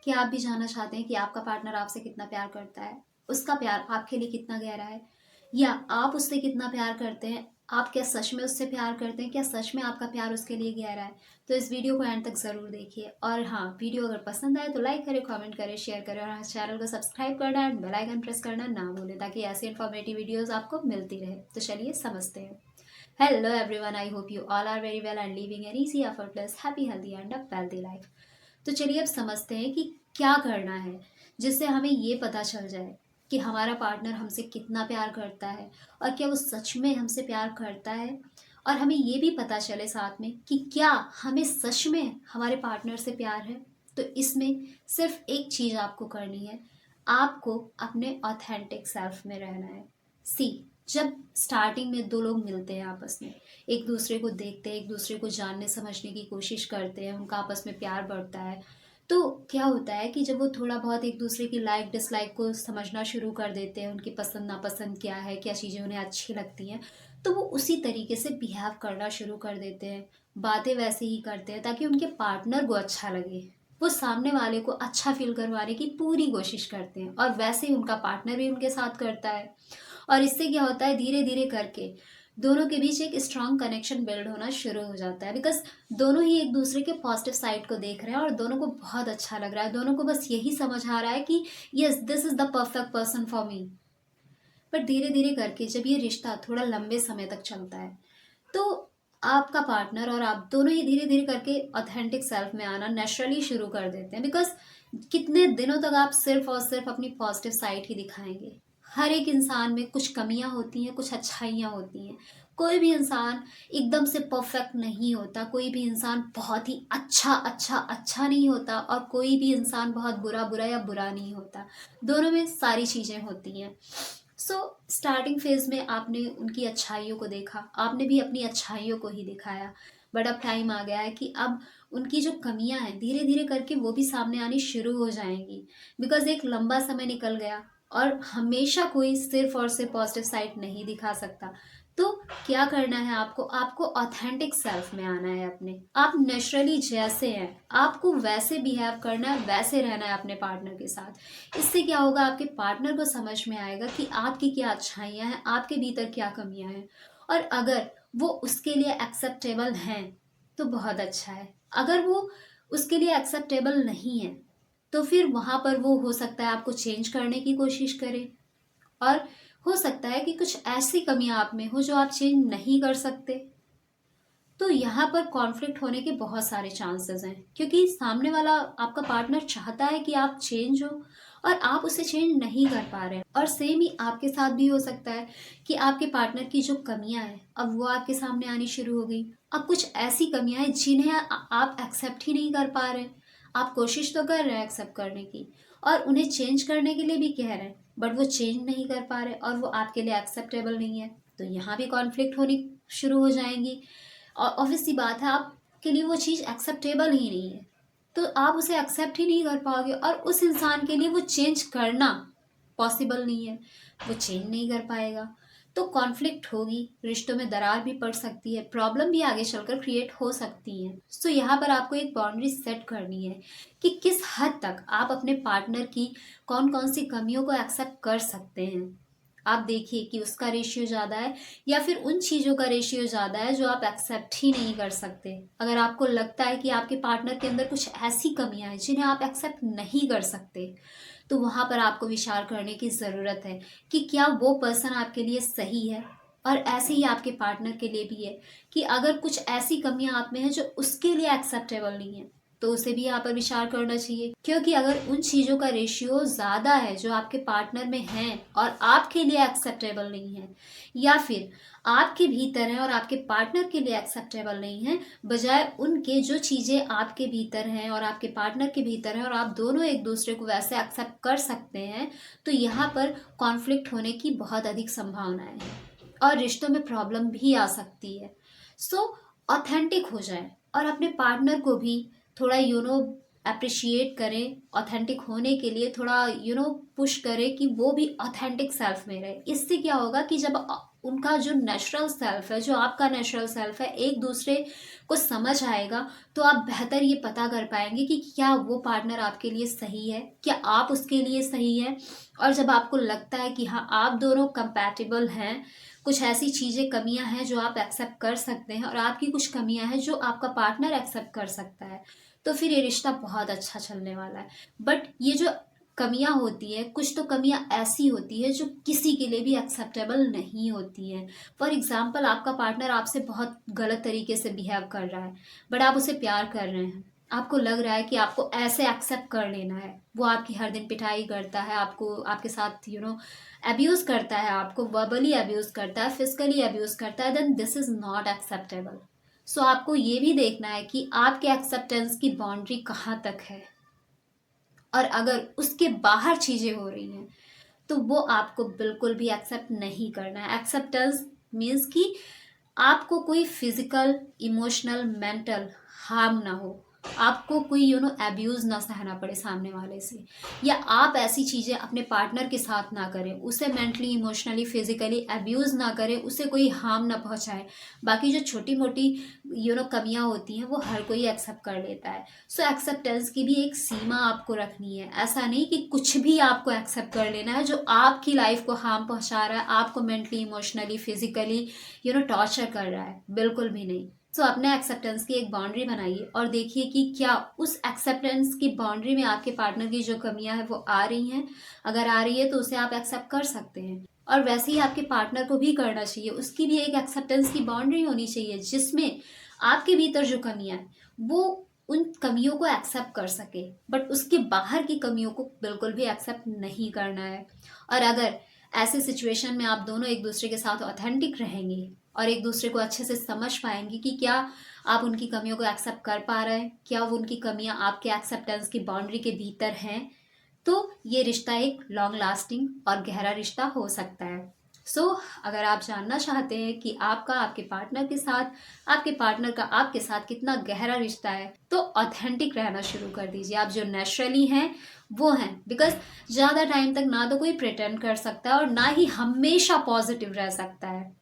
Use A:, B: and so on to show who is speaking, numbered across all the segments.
A: क्या आप भी जानना चाहते हैं कि आपका पार्टनर आपसे कितना प्यार करता है? उसका प्यार आपके लिए कितना गहरा है? या आप उससे कितना प्यार करते हैं? आप क्या सच में उससे प्यार करते हैं? क्या सच में आपका प्यार उसके लिए गहरा है? तो इस वीडियो को एंड तक ज़रूर देखिए। और हाँ, वीडियो अगर पसंद आए तो लाइक करें, कमेंट करें, शेयर करें और हाँ, चैनल को सब्सक्राइब करना एंड बेल आइकन प्रेस करना ना भूलें, ताकि ऐसी इन्फॉर्मेटिव वीडियोज़ आपको मिलती रहे। तो चलिए समझते हैं। Hello everyone, I hope you all are very well and living an easy, effortless, happy, healthy and a wealthy life. तो चलिए अब समझते हैं कि क्या करना है जिससे हमें ये पता चल जाए कि हमारा पार्टनर हमसे कितना प्यार करता है और क्या वो सच में हमसे प्यार करता है। और हमें ये भी पता चले साथ में कि क्या हमें सच में हमारे पार्टनर से प्यार है। तो इसमें सिर्फ एक चीज़ आपको करनी है, आपको अपने ऑथेंटिक सेल्फ में रहना है। सी, जब स्टार्टिंग में दो लोग मिलते हैं, आपस में एक दूसरे को देखते हैं, एक दूसरे को जानने समझने की कोशिश करते हैं, उनका आपस में प्यार बढ़ता है, तो क्या होता है कि जब वो थोड़ा बहुत एक दूसरे की लाइक डिसलाइक को समझना शुरू कर देते हैं, उनकी पसंद नापसंद क्या है, क्या चीज़ें उन्हें अच्छी लगती हैं, तो वो उसी तरीके से बिहेव करना शुरू कर देते हैं, बातें वैसे ही करते हैं ताकि उनके पार्टनर को अच्छा लगे। वो सामने वाले को अच्छा फील करवाने की पूरी कोशिश करते हैं और वैसे ही उनका पार्टनर भी उनके साथ करता है। और इससे क्या होता है, धीरे धीरे करके दोनों के बीच एक स्ट्रांग कनेक्शन बिल्ड होना शुरू हो जाता है, बिकॉज दोनों ही एक दूसरे के पॉजिटिव साइड को देख रहे हैं और दोनों को बहुत अच्छा लग रहा है, दोनों को बस यही समझ आ रहा है कि yes, this is the perfect person for me. But धीरे धीरे करके जब ये रिश्ता थोड़ा लंबे समय तक चलता है, तो आपका पार्टनर और आप दोनों ही धीरे धीरे करके ऑथेंटिक सेल्फ में आना नेचुरली शुरू कर देते हैं, बिकॉज कितने दिनों तक आप सिर्फ और सिर्फ अपनी पॉजिटिव साइड ही दिखाएंगे। हर एक इंसान में कुछ कमियां होती हैं, कुछ अच्छाइयां होती हैं। कोई भी इंसान एकदम से परफेक्ट नहीं होता, कोई भी इंसान बहुत ही अच्छा अच्छा अच्छा नहीं होता और कोई भी इंसान बहुत बुरा बुरा या बुरा नहीं होता। दोनों में सारी चीज़ें होती हैं। सो स्टार्टिंग फेज में आपने उनकी अच्छाइयों को देखा, आपने भी अपनी अच्छाइयों को ही दिखाया, बट अब टाइम आ गया है कि अब उनकी जो कमियां हैं धीरे धीरे करके वो भी सामने आनी शुरू हो जाएंगी, बिकॉज एक लंबा समय निकल गया और हमेशा कोई सिर्फ और सिर्फ पॉजिटिव साइड नहीं दिखा सकता। तो क्या करना है, आपको आपको ऑथेंटिक सेल्फ में आना है अपने। आप नेचुरली जैसे हैं आपको वैसे बिहेव करना है, वैसे रहना है अपने पार्टनर के साथ। इससे क्या होगा, आपके पार्टनर को समझ में आएगा कि आपकी क्या अच्छाइयाँ हैं, आपके भीतर क्या कमियाँ हैं। और अगर वो उसके लिए एक्सेप्टेबल हैं तो बहुत अच्छा है, अगर वो उसके लिए एक्सेप्टेबल नहीं है तो फिर वहाँ पर वो हो सकता है आपको चेंज करने की कोशिश करे। और हो सकता है कि कुछ ऐसी कमियां आप में हो जो आप चेंज नहीं कर सकते। तो यहाँ पर कॉन्फ्लिक्ट होने के बहुत सारे चांसेस हैं, क्योंकि सामने वाला आपका पार्टनर चाहता है कि आप चेंज हो और आप उसे चेंज नहीं कर पा रहे हैं। और सेम ही आपके साथ भी हो सकता है कि आपके पार्टनर की जो कमियां हैं अब वो आपके सामने आनी शुरू हो गई। अब कुछ ऐसी कमियां हैं जिन्हें आप एक्सेप्ट ही नहीं कर पा रहे हैं। आप कोशिश तो कर रहे हैं एक्सेप्ट करने की और उन्हें चेंज करने के लिए भी कह रहे हैं, बट वो चेंज नहीं कर पा रहे और वो आपके लिए एक्सेप्टेबल नहीं है। तो यहाँ भी कॉन्फ्लिक्ट होनी शुरू हो जाएंगी। और ऑब्वियस सी बात है, आपके लिए वो चीज़ एक्सेप्टेबल ही नहीं है, तो आप उसे एक्सेप्ट ही नहीं कर पाओगे और उस इंसान के लिए वो चेंज करना पॉसिबल नहीं है, वो चेंज नहीं कर पाएगा। तो कॉन्फ्लिक्ट होगी, रिश्तों में दरार भी पड़ सकती है, प्रॉब्लम भी आगे चलकर क्रिएट हो सकती है। सो यहाँ पर आपको एक बाउंड्री सेट करनी है कि किस हद तक आप अपने पार्टनर की कौन कौन सी कमियों को एक्सेप्ट कर सकते हैं। आप देखिए कि उसका रेशियो ज़्यादा है या फिर उन चीज़ों का रेशियो ज़्यादा है जो आप एक्सेप्ट ही नहीं कर सकते। अगर आपको लगता है कि आपके पार्टनर के अंदर कुछ ऐसी कमियां हैं जिन्हें आप एक्सेप्ट नहीं कर सकते, तो वहाँ पर आपको विचार करने की ज़रूरत है कि क्या वो पर्सन आपके लिए सही है। और ऐसे ही आपके पार्टनर के लिए भी है कि अगर कुछ ऐसी कमियां आप में हैं जो उसके लिए एक्सेप्टेबल नहीं है, तो उसे भी यहाँ पर विचार करना चाहिए। क्योंकि अगर उन चीज़ों का रेशियो ज़्यादा है जो आपके पार्टनर में हैं और आपके लिए एक्सेप्टेबल नहीं है, या फिर आपके भीतर है और आपके पार्टनर के लिए एक्सेप्टेबल नहीं है, बजाय उनके जो चीज़ें आपके भीतर हैं और आपके पार्टनर के भीतर हैं और आप दोनों एक दूसरे को वैसे एक्सेप्ट कर सकते हैं, तो यहाँ पर कॉन्फ्लिक्ट होने की बहुत अधिक संभावनाएं हैं और रिश्तों में प्रॉब्लम भी आ सकती है। सो ऑथेंटिक हो जाए और अपने पार्टनर को भी थोड़ा अप्रिशिएट करें, ऑथेंटिक होने के लिए थोड़ा पुश करें कि वो भी ऑथेंटिक सेल्फ में रहे। इससे क्या होगा कि जब उनका जो नेचुरल सेल्फ है, जो आपका नेचुरल सेल्फ है, एक दूसरे को समझ आएगा, तो आप बेहतर ये पता कर पाएंगे कि क्या वो पार्टनर आपके लिए सही है, क्या आप उसके लिए सही है। और जब आपको लगता है कि हाँ आप दोनों कंपैटिबल हैं, कुछ ऐसी चीज़ें कमियां हैं जो आप एक्सेप्ट कर सकते हैं और आपकी कुछ कमियां हैं जो आपका पार्टनर एक्सेप्ट कर सकता है, तो फिर ये रिश्ता बहुत अच्छा चलने वाला है। बट ये जो कमियां होती है, कुछ तो कमियां ऐसी होती है जो किसी के लिए भी एक्सेप्टेबल नहीं होती हैं। फॉर एग्जाम्पल, आपका पार्टनर आपसे बहुत गलत तरीके से बिहेव कर रहा है, बट आप उसे प्यार कर रहे हैं, आपको लग रहा है कि आपको ऐसे एक्सेप्ट कर लेना है। वो आपकी हर दिन पिटाई करता है, आपको आपके साथ अब्यूज करता है, आपको वर्बली अब्यूज करता है, फिजिकली अब्यूज करता है, then this is not acceptable. So आपको ये भी देखना है कि आपके एक्सेप्टेंस की बाउंड्री कहाँ तक है, और अगर उसके बाहर चीजें हो रही हैं तो वो आपको बिल्कुल भी एक्सेप्ट नहीं करना है। एक्सेप्टेंस मीन्स कि आपको कोई फिजिकल, इमोशनल, मेंटल हार्म ना हो, आपको कोई एब्यूज ना सहना पड़े सामने वाले से, या आप ऐसी चीजें अपने पार्टनर के साथ ना करें, उसे मेंटली, इमोशनली, फिजिकली एब्यूज ना करें, उसे कोई हार्म ना पहुंचाए। बाकी जो छोटी मोटी कमियां होती हैं वो हर कोई एक्सेप्ट कर लेता है। सो एक्सेप्टेंस की भी एक सीमा आपको रखनी है। ऐसा नहीं कि कुछ भी आपको एक्सेप्ट कर लेना है जो आपकी लाइफ को हार्म पहुंचा रहा है, आपको मेंटली, इमोशनली, फिजिकली टॉर्चर कर रहा है, बिल्कुल भी नहीं। सो अपने एक्सेप्टेंस की एक बाउंड्री बनाइए और देखिए कि क्या उस एक्सेप्टेंस की बाउंड्री में आपके पार्टनर की जो कमियां हैं वो आ रही हैं। अगर आ रही है तो उसे आप एक्सेप्ट कर सकते हैं, और वैसे ही आपके पार्टनर को भी करना चाहिए। उसकी भी एक एक्सेप्टेंस की बाउंड्री होनी चाहिए जिसमें आपके भीतर जो कमियां हैं वो उन कमियों को एक्सेप्ट कर सके, बट उसके बाहर की कमियों को बिल्कुल भी एक्सेप्ट नहीं करना है। और अगर ऐसे सिचुएशन में आप दोनों एक दूसरे के साथ ऑथेंटिक रहेंगे और एक दूसरे को अच्छे से समझ पाएंगे कि क्या आप उनकी कमियों को एक्सेप्ट कर पा रहे हैं, क्या वो उनकी कमियां आपके एक्सेप्टेंस की बाउंड्री के भीतर हैं, तो ये रिश्ता एक लॉन्ग लास्टिंग और गहरा रिश्ता हो सकता है। सो अगर आप जानना चाहते हैं कि आपका आपके पार्टनर के साथ, आपके पार्टनर का आपके साथ कितना गहरा रिश्ता है, तो ऑथेंटिक रहना शुरू कर दीजिए। आप जो नेचुरली हैं वो हैं, बिकॉज ज़्यादा टाइम तक ना तो कोई प्रिटेंड कर सकता है और ना ही हमेशा पॉजिटिव रह सकता है,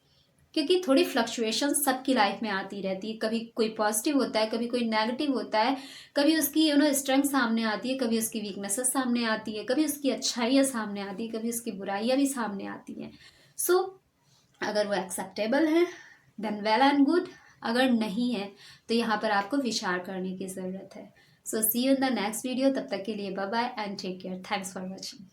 A: क्योंकि थोड़ी फ्लक्चुएशन सबकी लाइफ में आती रहती है। कभी कोई पॉजिटिव होता है, कभी कोई नेगेटिव होता है, कभी उसकी स्ट्रेंथ सामने आती है, कभी उसकी वीकनेसेस सामने आती है, कभी उसकी अच्छाइयाँ सामने आती है, कभी उसकी बुराइयाँ भी सामने आती हैं। सो अगर वो एक्सेप्टेबल है देन वेल एंड गुड, अगर नहीं है तो यहाँ पर आपको विचार करने की ज़रूरत है। So see you in the next video, तब तक के लिए bye bye and take care. Thanks for watching.